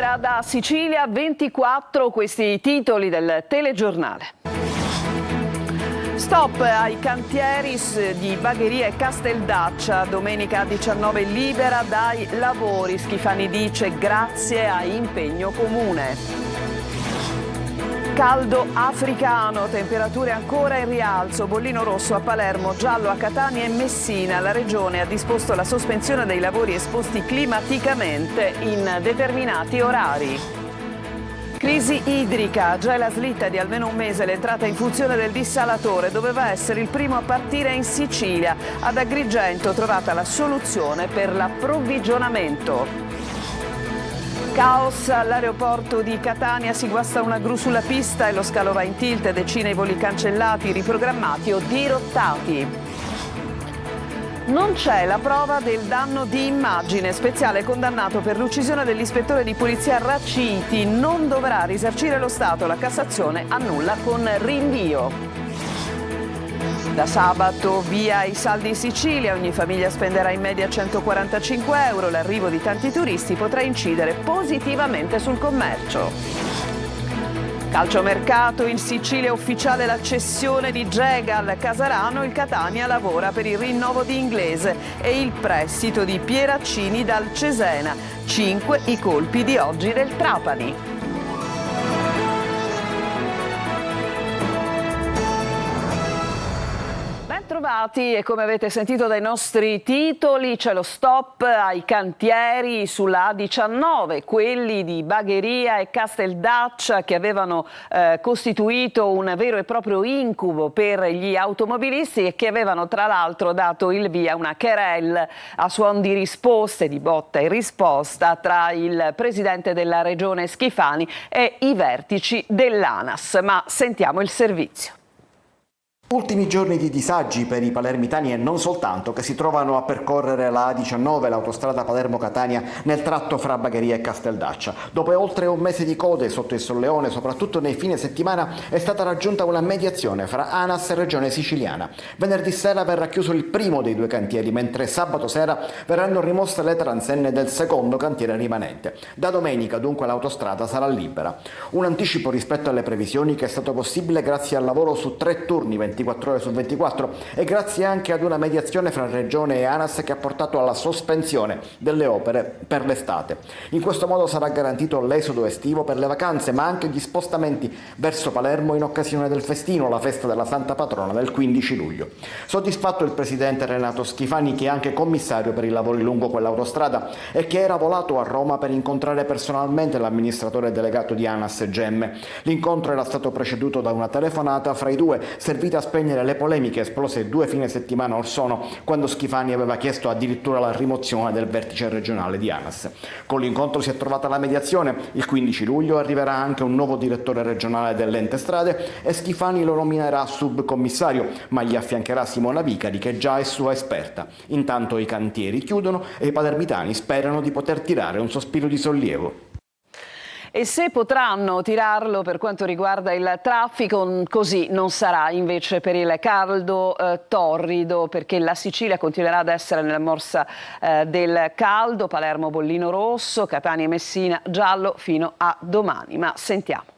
Libera da Sicilia 24, questi i titoli del telegiornale. Stop ai cantieri di Bagheria e Casteldaccia, domenica 19 Libera dai lavori. Schifani dice grazie a impegno comune. Caldo africano, temperature ancora in rialzo, bollino rosso a Palermo, giallo a Catania e Messina. La Regione ha disposto la sospensione dei lavori esposti climaticamente in determinati orari. Crisi idrica, già la slitta di almeno un mese l'entrata in funzione del dissalatore doveva essere il primo a partire in Sicilia. Ad Agrigento trovata la soluzione per l'approvvigionamento. Caos all'aeroporto di Catania, si guasta una gru sulla pista e lo scalo va in tilt, decine i voli cancellati, riprogrammati o dirottati. Non c'è la prova del danno di immagine. Speziale condannato per l'uccisione dell'ispettore di polizia Raciti. Non dovrà risarcire lo Stato, la Cassazione annulla con rinvio. Da sabato via i saldi in Sicilia, ogni famiglia spenderà in media 145 euro, l'arrivo di tanti turisti potrà incidere positivamente sul commercio. Calciomercato, in Sicilia è ufficiale la cessione di Gega al Casarano, il Catania lavora per il rinnovo di Inglese e il prestito di Pieraccini dal Cesena. 5 i colpi di oggi del Trapani. Trovati e come avete sentito dai nostri titoli c'è lo stop ai cantieri sulla A19, quelli di Bagheria e Casteldaccia che avevano costituito un vero e proprio incubo per gli automobilisti e che avevano tra l'altro dato il via a una querelle a suon di risposte, di botta e risposta tra il presidente della regione Schifani e i vertici dell'ANAS. Ma sentiamo il servizio. Ultimi giorni di disagi per i palermitani e non soltanto, che si trovano a percorrere la A19, l'autostrada Palermo-Catania, nel tratto fra Bagheria e Casteldaccia. Dopo oltre un mese di code sotto il Solleone, soprattutto nei fine settimana, è stata raggiunta una mediazione fra ANAS e Regione Siciliana. Venerdì sera verrà chiuso il primo dei due cantieri, mentre sabato sera verranno rimosse le transenne del secondo cantiere rimanente. Da domenica dunque l'autostrada sarà libera. Un anticipo rispetto alle previsioni che è stato possibile grazie al lavoro su 3 turni 24 ore su 24 e grazie anche ad una mediazione fra Regione e ANAS che ha portato alla sospensione delle opere per l'estate. In questo modo sarà garantito l'esodo estivo per le vacanze, ma anche gli spostamenti verso Palermo in occasione del festino, la festa della Santa Patrona del 15 luglio. Soddisfatto il presidente Renato Schifani, che è anche commissario per i lavori lungo quell'autostrada e che era volato a Roma per incontrare personalmente l'amministratore delegato di ANAS Gemme. L'incontro era stato preceduto da una telefonata fra i due, servita a spegnere le polemiche esplose 2 fine settimana or sono, quando Schifani aveva chiesto addirittura la rimozione del vertice regionale di ANAS. Con l'incontro si è trovata la mediazione. Il 15 luglio arriverà anche un nuovo direttore regionale dell'ente strade e Schifani lo nominerà subcommissario, ma gli affiancherà Simona Vicari, che già è sua esperta. Intanto i cantieri chiudono e i palermitani sperano di poter tirare un sospiro di sollievo. E se potranno tirarlo per quanto riguarda il traffico, così non sarà invece per il caldo torrido, perché la Sicilia continuerà ad essere nella morsa del caldo. Palermo bollino rosso, Catania e Messina giallo fino a domani. Ma sentiamo.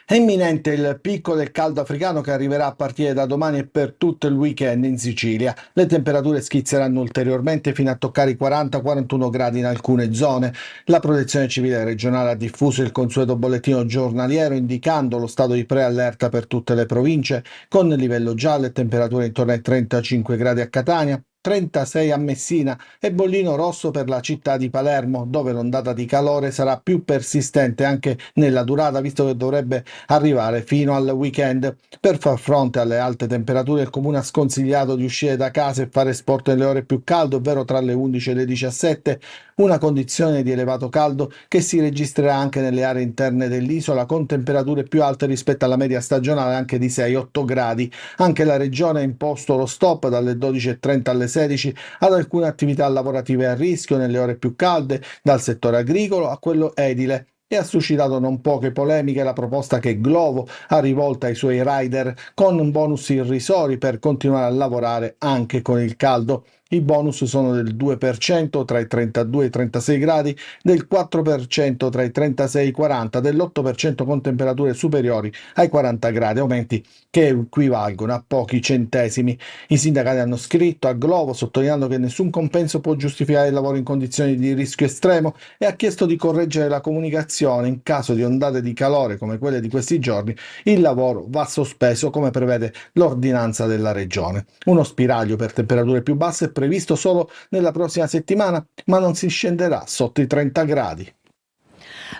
È imminente il picco del caldo africano che arriverà a partire da domani e per tutto il weekend in Sicilia. Le temperature schizzeranno ulteriormente fino a toccare i 40-41 gradi in alcune zone. La Protezione Civile regionale ha diffuso il consueto bollettino giornaliero indicando lo stato di preallerta per tutte le province, con livello giallo e temperature intorno ai 35 gradi a Catania, 36 a Messina e bollino rosso per la città di Palermo, dove l'ondata di calore sarà più persistente anche nella durata, visto che dovrebbe arrivare fino al weekend. Per far fronte alle alte temperature il comune ha sconsigliato di uscire da casa e fare sport nelle ore più calde, ovvero tra le 11 e le 17, una condizione di elevato caldo che si registrerà anche nelle aree interne dell'isola, con temperature più alte rispetto alla media stagionale, anche di 6-8 gradi. Anche la regione ha imposto lo stop dalle 12:30 alle 16 ad alcune attività lavorative a rischio nelle ore più calde, dal settore agricolo a quello edile. E ha suscitato non poche polemiche la proposta che Glovo ha rivolta ai suoi rider con bonus irrisori per continuare a lavorare anche con il caldo. I bonus sono del 2% tra i 32 e i 36 gradi, del 4% tra i 36 e i 40, dell'8% con temperature superiori ai 40 gradi, aumenti che equivalgono a pochi centesimi. I sindacati hanno scritto a Glovo sottolineando che nessun compenso può giustificare il lavoro in condizioni di rischio estremo e ha chiesto di correggere la comunicazione. In caso di ondate di calore come quelle di questi giorni, il lavoro va sospeso come prevede l'ordinanza della regione. Uno spiraglio per temperature più basse è previsto solo nella prossima settimana, ma non si scenderà sotto i 30 gradi.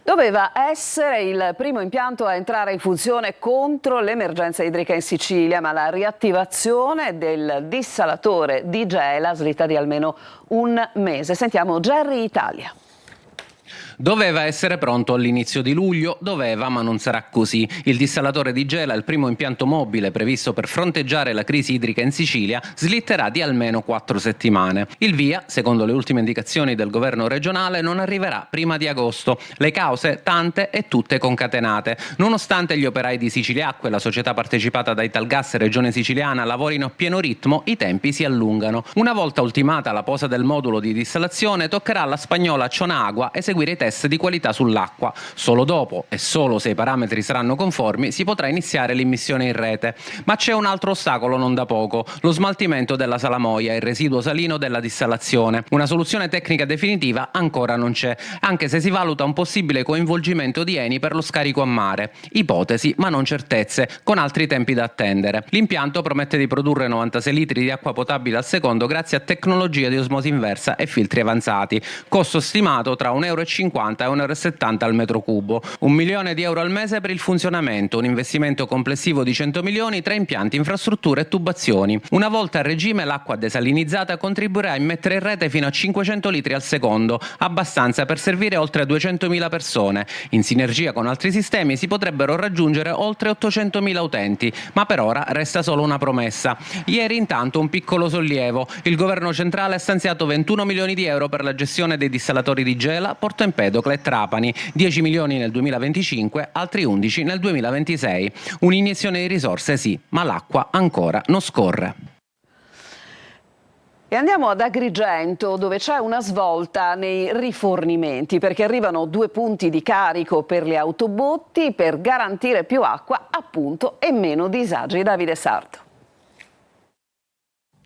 Doveva essere il primo impianto a entrare in funzione contro l'emergenza idrica in Sicilia, ma la riattivazione del dissalatore di Gela slitta di almeno un mese. Sentiamo Gerry Italia. Doveva essere pronto all'inizio di luglio, doveva ma non sarà così. Il dissalatore di Gela, il primo impianto mobile previsto per fronteggiare la crisi idrica in Sicilia, slitterà di almeno 4 settimane. Il via, secondo le ultime indicazioni del governo regionale, non arriverà prima di agosto. Le cause, tante e tutte concatenate. Nonostante gli operai di Siciliacque, la società partecipata da Italgas e Regione Siciliana, lavorino a pieno ritmo, i tempi si allungano. Una volta ultimata la posa del modulo di dissalazione, toccherà alla spagnola Cionagua eseguire i test di qualità sull'acqua. Solo dopo, e solo se i parametri saranno conformi, si potrà iniziare l'immissione in rete. Ma c'è un altro ostacolo non da poco: lo smaltimento della salamoia, il residuo salino della dissalazione. Una soluzione tecnica definitiva ancora non c'è, anche se si valuta un possibile coinvolgimento di Eni per lo scarico a mare. Ipotesi, ma non certezze, con altri tempi da attendere. L'impianto promette di produrre 96 litri di acqua potabile al secondo grazie a tecnologia di osmosi inversa e filtri avanzati. Costo stimato tra 1,50 € e 1,70 € al metro cubo. 1 milione di euro al mese per il funzionamento, un investimento complessivo di 100 milioni tra impianti, infrastrutture e tubazioni. Una volta a regime, l'acqua desalinizzata contribuirà a immettere in rete fino a 500 litri al secondo, abbastanza per servire oltre 200.000 persone. In sinergia con altri sistemi si potrebbero raggiungere oltre 800.000 utenti, ma per ora resta solo una promessa. Ieri intanto un piccolo sollievo: il governo centrale ha stanziato 21 milioni di euro per la gestione dei dissalatori di Gela, Porto Empedocle e Trapani, 10 milioni nel 2025, altri 11 nel 2026. Un'iniezione di risorse sì, ma l'acqua ancora non scorre. E andiamo ad Agrigento, dove c'è una svolta nei rifornimenti, perché arrivano 2 punti di carico per le autobotti per garantire più acqua, appunto, e meno disagi. Davide Sarto.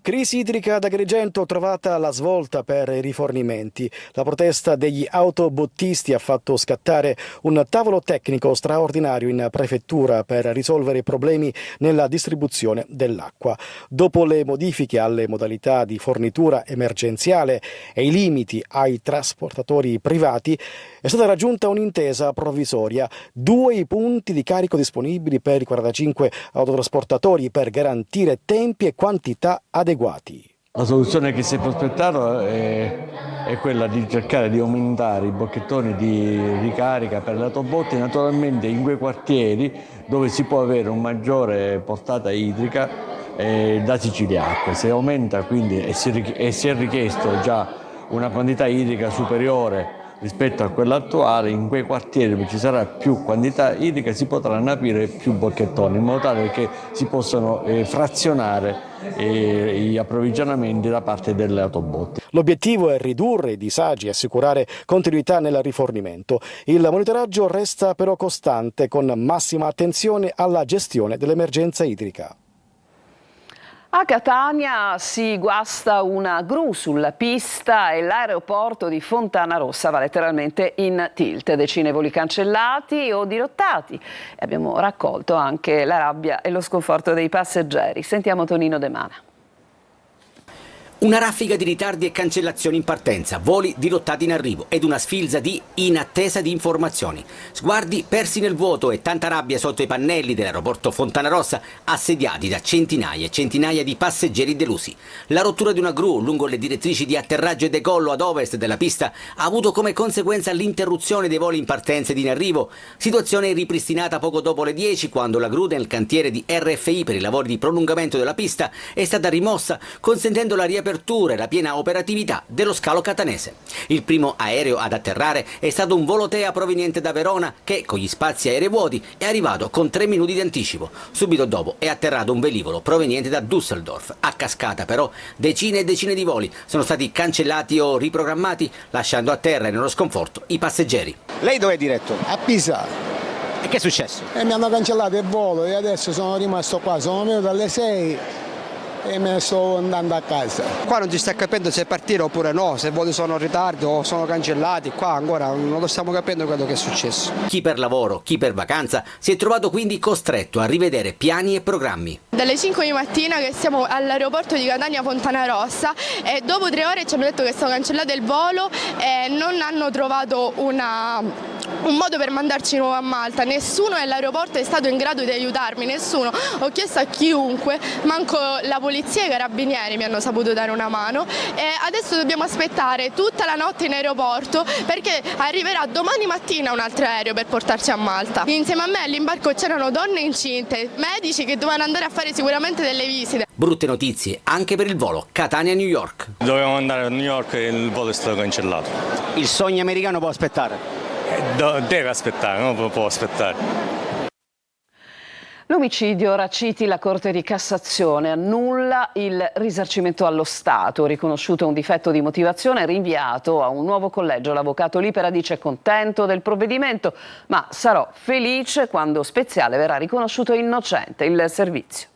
Crisi idrica ad Agrigento, trovata la svolta per i rifornimenti. La protesta degli autobottisti ha fatto scattare un tavolo tecnico straordinario in prefettura per risolvere i problemi nella distribuzione dell'acqua. Dopo le modifiche alle modalità di fornitura emergenziale e i limiti ai trasportatori privati, è stata raggiunta un'intesa provvisoria: 2 i punti di carico disponibili per i 45 autotrasportatori per garantire tempi e quantità adeguati. La soluzione che si è prospettata è quella di cercare di aumentare i bocchettoni di ricarica per le autobotti, naturalmente in quei quartieri dove si può avere una maggiore portata idrica da Siciliacque. Se aumenta quindi e si è richiesto già una quantità idrica superiore rispetto a quella attuale, in quei quartieri dove ci sarà più quantità idrica si potranno aprire più bocchettoni, in modo tale che si possano frazionare gli approvvigionamenti da parte delle autobotti. L'obiettivo è ridurre i disagi e assicurare continuità nel rifornimento. Il monitoraggio resta però costante, con massima attenzione alla gestione dell'emergenza idrica. A Catania si guasta una gru sulla pista e l'aeroporto di Fontanarossa va letteralmente in tilt. Decine voli cancellati o dirottati. E abbiamo raccolto anche la rabbia e lo sconforto dei passeggeri. Sentiamo Tonino De Mana. Una raffica di ritardi e cancellazioni in partenza, voli dirottati in arrivo ed una sfilza di in attesa di informazioni. Sguardi persi nel vuoto e tanta rabbia sotto i pannelli dell'aeroporto Fontanarossa, assediati da centinaia e centinaia di passeggeri delusi. La rottura di una gru lungo le direttrici di atterraggio e decollo ad ovest della pista ha avuto come conseguenza l'interruzione dei voli in partenza ed in arrivo, situazione ripristinata poco dopo le 10, quando la gru nel cantiere di RFI per i lavori di prolungamento della pista è stata rimossa, consentendo la riapertura riapertura e la piena operatività dello scalo catanese. Il primo aereo ad atterrare è stato un Volotea proveniente da Verona che, con gli spazi aerei vuoti, è arrivato con 3 minuti di anticipo. Subito dopo è atterrato un velivolo proveniente da Düsseldorf. A cascata però decine e decine di voli sono stati cancellati o riprogrammati, lasciando a terra e nello sconforto i passeggeri. Lei dove è diretto? A Pisa. E che è successo? E mi hanno cancellato il volo e adesso sono rimasto qua, sono venuto alle 6 e me ne sto andando a casa. Qua non si sta capendo se partire oppure no, se i voli sono in ritardo o sono cancellati, qua ancora non lo stiamo capendo quello che è successo. Chi per lavoro, chi per vacanza si è trovato quindi costretto a rivedere piani e programmi. Dalle 5 di mattina che siamo all'aeroporto di Catania Fontana Rossa e dopo 3 ore ci hanno detto che è stato cancellato il volo e non hanno trovato un modo per mandarci nuovo a Malta. Nessuno all'aeroporto è stato in grado di aiutarmi, nessuno. Ho chiesto a chiunque, manco la polizia e i carabinieri mi hanno saputo dare una mano e adesso dobbiamo aspettare tutta la notte in aeroporto perché arriverà domani mattina un altro aereo per portarci a Malta. Insieme a me all'imbarco c'erano donne incinte, medici che dovevano andare a fare sicuramente delle visite. Brutte notizie anche per il volo Catania-New York. Dovevamo andare a New York e il volo è stato cancellato. Il sogno americano può aspettare? Deve aspettare, non può aspettare. L'omicidio Raciti, la Corte di Cassazione annulla il risarcimento allo Stato, riconosciuto un difetto di motivazione, rinviato a un nuovo collegio. L'avvocato Lipera dice contento del provvedimento, ma sarò felice quando Speziale verrà riconosciuto innocente. Il servizio.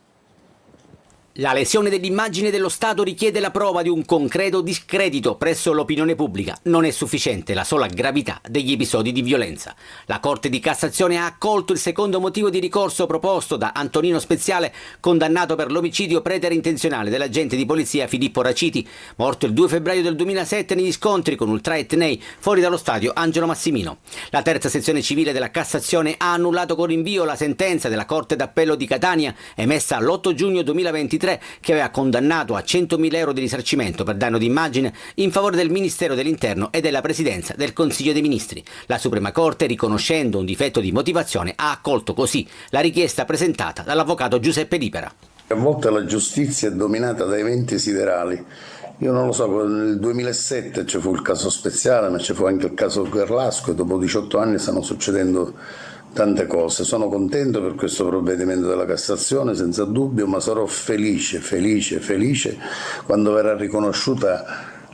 La lesione dell'immagine dello Stato richiede la prova di un concreto discredito presso l'opinione pubblica. Non è sufficiente la sola gravità degli episodi di violenza. La Corte di Cassazione ha accolto il secondo motivo di ricorso proposto da Antonino Speziale, condannato per l'omicidio preterintenzionale dell'agente di polizia Filippo Raciti, morto il 2 febbraio del 2007 negli scontri con ultraetnei fuori dallo stadio Angelo Massimino. La terza sezione civile della Cassazione ha annullato con rinvio la sentenza della Corte d'Appello di Catania, emessa l'8 giugno 2023, che aveva condannato a 100.000 euro di risarcimento per danno d'immagine in favore del Ministero dell'Interno e della Presidenza del Consiglio dei Ministri. La Suprema Corte, riconoscendo un difetto di motivazione, ha accolto così la richiesta presentata dall'avvocato Giuseppe Lipera. A volte la giustizia è dominata da eventi siderali. Io non lo so, nel 2007 ci fu il caso Speziale, ma ci fu anche il caso Guerlasco e dopo 18 anni stanno succedendo tante cose. Sono contento per questo provvedimento della Cassazione, senza dubbio, ma sarò felice quando verrà riconosciuta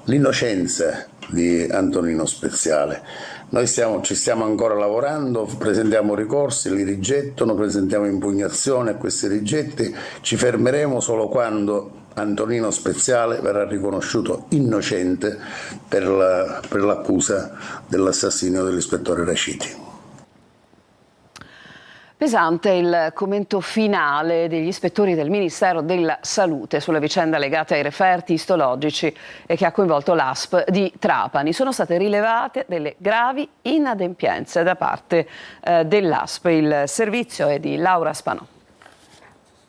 l'innocenza di Antonino Speziale. Noi ci stiamo ancora lavorando, presentiamo ricorsi, li rigettano, presentiamo impugnazione a questi rigetti, ci fermeremo solo quando Antonino Speziale verrà riconosciuto innocente per l'accusa dell'assassinio dell'ispettore Raciti. Pesante il commento finale degli ispettori del Ministero della Salute sulla vicenda legata ai referti istologici e che ha coinvolto l'ASP di Trapani. Sono state rilevate delle gravi inadempienze da parte dell'ASP. Il servizio è di Laura Spanò.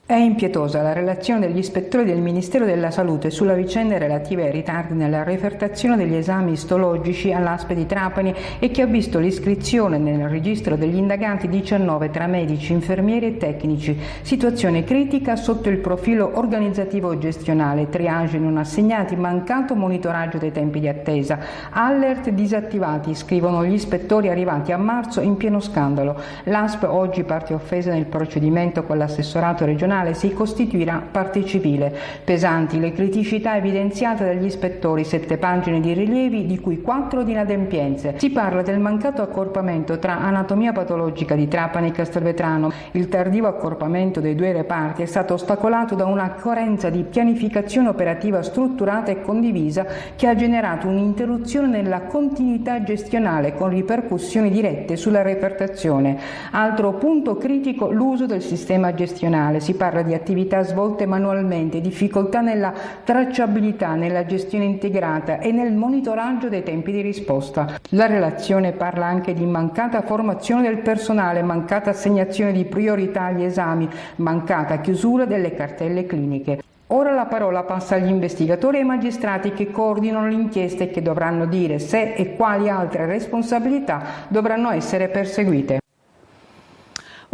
È impietosa la relazione degli ispettori del Ministero della Salute sulla vicenda relativa ai ritardi nella refertazione degli esami istologici all'ASP di Trapani e che ha visto l'iscrizione nel registro degli indagati 19 tra medici, infermieri e tecnici. Situazione critica sotto il profilo organizzativo e gestionale, triage non assegnati, mancato monitoraggio dei tempi di attesa, alert disattivati, scrivono gli ispettori arrivati a marzo in pieno scandalo. L'ASP, oggi parte offesa nel procedimento con l'assessorato regionale, si costituirà parte civile. Pesanti le criticità evidenziate dagli ispettori, 7 pagine di rilievi di cui 4 di inadempienze. Si parla del mancato accorpamento tra anatomia patologica di Trapani e Castelvetrano. Il tardivo accorpamento dei 2 reparti è stato ostacolato da una carenza di pianificazione operativa strutturata e condivisa che ha generato un'interruzione nella continuità gestionale con ripercussioni dirette sulla refertazione. Altro punto critico, l'uso del sistema gestionale. Si parla di attività svolte manualmente, difficoltà nella tracciabilità, nella gestione integrata e nel monitoraggio dei tempi di risposta. La relazione parla anche di mancata formazione del personale, mancata assegnazione di priorità agli esami, mancata chiusura delle cartelle cliniche. Ora la parola passa agli investigatori e ai magistrati che coordinano l'inchiesta e che dovranno dire se e quali altre responsabilità dovranno essere perseguite.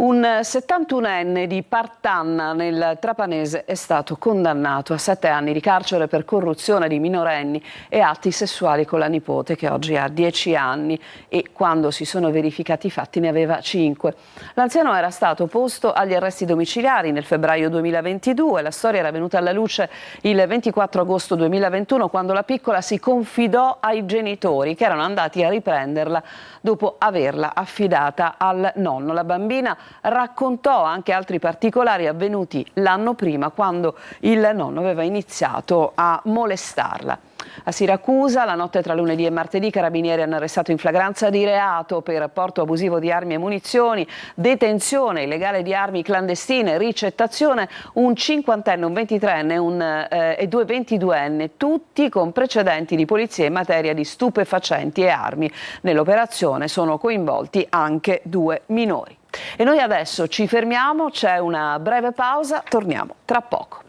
Un 71enne di Partanna nel Trapanese è stato condannato a 7 anni di carcere per corruzione di minorenni e atti sessuali con la nipote, che oggi ha 10 anni e quando si sono verificati i fatti ne aveva 5. L'anziano era stato posto agli arresti domiciliari nel febbraio 2022. La storia era venuta alla luce il 24 agosto 2021 quando la piccola si confidò ai genitori che erano andati a riprenderla dopo averla affidata al nonno. La bambina raccontò anche altri particolari avvenuti l'anno prima, quando il nonno aveva iniziato a molestarla. A Siracusa, la notte tra lunedì e martedì, i carabinieri hanno arrestato in flagranza di reato per porto abusivo di armi e munizioni, detenzione illegale di armi clandestine, ricettazione, un 50enne, un 23enne e 2 22enne, tutti con precedenti di polizia in materia di stupefacenti e armi. Nell'operazione sono coinvolti anche 2 minori. E noi adesso ci fermiamo, c'è una breve pausa, torniamo tra poco.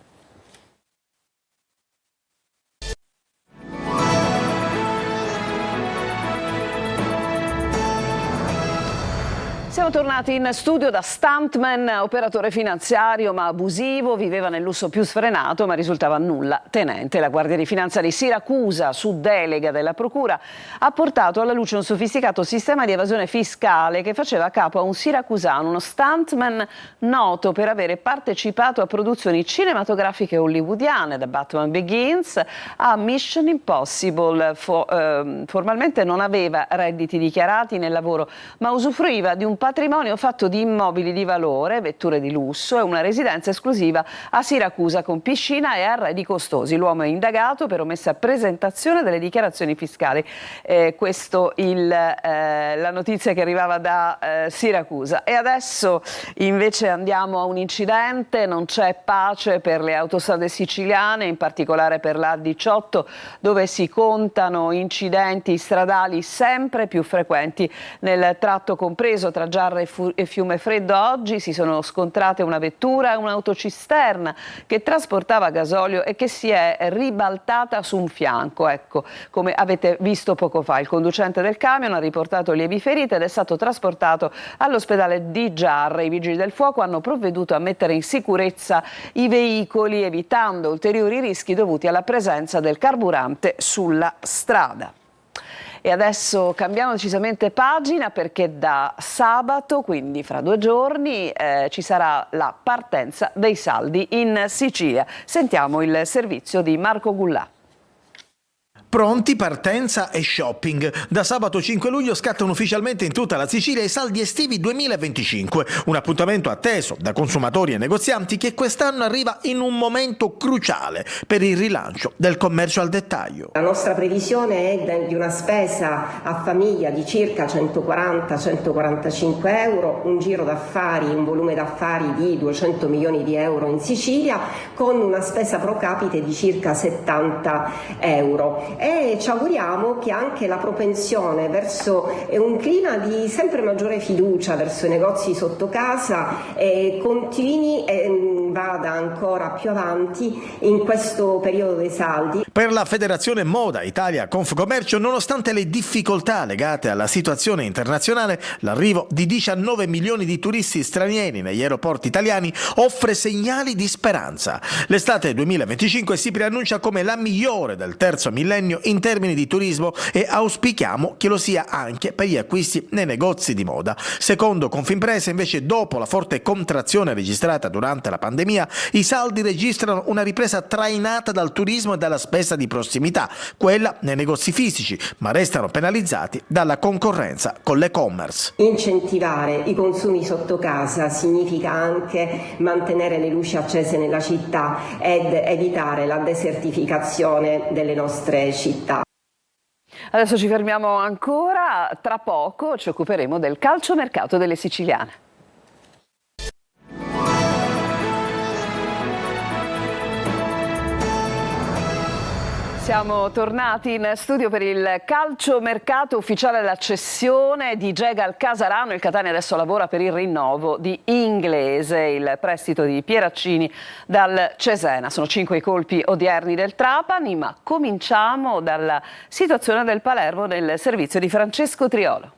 Siamo tornati in studio da stuntman, operatore finanziario ma abusivo, viveva nel lusso più sfrenato ma risultava nulla tenente. La Guardia di Finanza di Siracusa, su delega della Procura, ha portato alla luce un sofisticato sistema di evasione fiscale che faceva capo a un siracusano, uno stuntman noto per avere partecipato a produzioni cinematografiche hollywoodiane, da Batman Begins a Mission Impossible. Formalmente non aveva redditi dichiarati nel lavoro, ma usufruiva di un patrimonio fatto di immobili di valore, vetture di lusso e una residenza esclusiva a Siracusa con piscina e arredi costosi. L'uomo è indagato per omessa presentazione delle dichiarazioni fiscali. Questo la notizia che arrivava da Siracusa. E adesso invece andiamo a un incidente. Non c'è pace per le autostrade siciliane, in particolare per la A18, dove si contano incidenti stradali sempre più frequenti nel tratto compreso tra Giarra e Fiumefreddo. Oggi si sono scontrate una vettura e un'autocisterna che trasportava gasolio e che si è ribaltata su un fianco. Ecco, come avete visto poco fa, il conducente del camion ha riportato lievi ferite ed è stato trasportato all'ospedale di Giarra. I vigili del fuoco hanno provveduto a mettere in sicurezza i veicoli, evitando ulteriori rischi dovuti alla presenza del carburante sulla strada. E adesso cambiamo decisamente pagina, perché da sabato, quindi fra 2 giorni, ci sarà la partenza dei saldi in Sicilia. Sentiamo il servizio di Marco Gullà. Pronti, partenza e shopping. Da sabato 5 luglio scattano ufficialmente in tutta la Sicilia i saldi estivi 2025, un appuntamento atteso da consumatori e negozianti che quest'anno arriva in un momento cruciale per il rilancio del commercio al dettaglio. La nostra previsione è di una spesa a famiglia di circa 140-145 euro, un giro d'affari, un volume d'affari di 200 milioni di euro in Sicilia, con una spesa pro capite di circa 70 euro. E ci auguriamo che anche la propensione verso un clima di sempre maggiore fiducia verso i negozi sotto casa continui e vada ancora più avanti in questo periodo dei saldi. Per la Federazione Moda Italia Confcommercio, nonostante le difficoltà legate alla situazione internazionale, l'arrivo di 19 milioni di turisti stranieri negli aeroporti italiani offre segnali di speranza. L'estate 2025 si preannuncia come la migliore del terzo millennio in termini di turismo e auspichiamo che lo sia anche per gli acquisti nei negozi di moda. Secondo Confimpresa, invece, dopo la forte contrazione registrata durante la pandemia, i saldi registrano una ripresa trainata dal turismo e dalla spesa di prossimità, quella nei negozi fisici, ma restano penalizzati dalla concorrenza con l'e-commerce. Incentivare i consumi sotto casa significa anche mantenere le luci accese nella città ed evitare la desertificazione delle nostre città. Adesso ci fermiamo ancora, tra poco ci occuperemo del calciomercato delle siciliane. Siamo tornati in studio per il calciomercato ufficiale, la cessione di Gega al Casarano. Il Catania adesso lavora per il rinnovo di Inglese, il prestito di Pieraccini dal Cesena. Sono 5 i colpi odierni del Trapani, ma cominciamo dalla situazione del Palermo nel servizio di Francesco Triolo.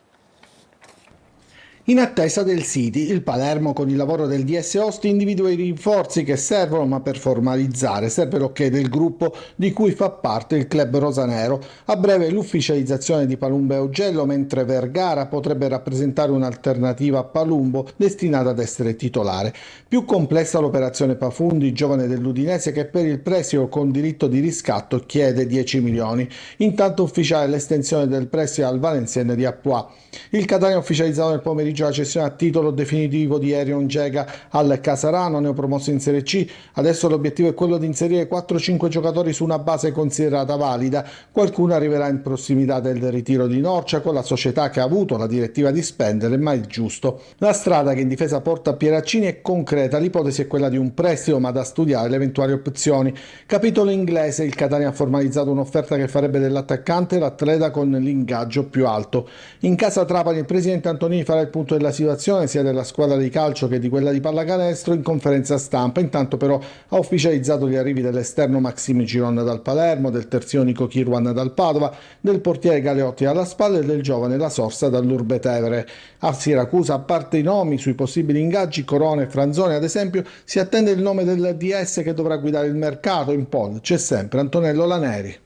In attesa del City, il Palermo con il lavoro del DS Osti individua i rinforzi che servono, ma per formalizzare serve l'ok del gruppo di cui fa parte il club rosanero. A breve l'ufficializzazione di Palumbo e Augello, mentre Vergara potrebbe rappresentare un'alternativa a Palumbo destinata ad essere titolare. Più complessa l'operazione Pafundi, giovane dell'Udinese, che per il prestito con diritto di riscatto chiede 10 milioni. Intanto ufficiale l'estensione del prestito al Valenciennes di Apoix. Il Catania ha ufficializzato nel pomeriggio la cessione a titolo definitivo di Erion Gega al Casarano, neopromosso in Serie C. Adesso l'obiettivo è quello di inserire 4-5 giocatori su una base considerata valida. Qualcuno arriverà in prossimità del ritiro di Norcia con la società che ha avuto la direttiva di spendere, ma è giusto. La strada che in difesa porta a Pieraccini è concreta, l'ipotesi è quella di un prestito, ma da studiare le eventuali opzioni. Capitolo inglese, il Catania ha formalizzato un'offerta che farebbe dell'attaccante l'atleta con l'ingaggio più alto. In casa Trapani il presidente Antonini farà il punto della situazione sia della squadra di calcio che di quella di pallacanestro in conferenza stampa. Intanto però ha ufficializzato gli arrivi dell'esterno Maxime Giron dal Palermo, del terzino Nico Kirwan dal Padova, del portiere Galeotti alla spalla e del giovane La Sorsa dall'Urbetevere. A Siracusa, a parte i nomi sui possibili ingaggi Corona e Franzoni ad esempio, si attende il nome del DS che dovrà guidare il mercato. In pod c'è sempre Antonello Laneri.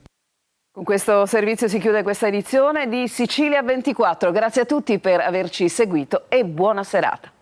Con questo servizio si chiude questa edizione di Sicilia 24. Grazie a tutti per averci seguito e buona serata.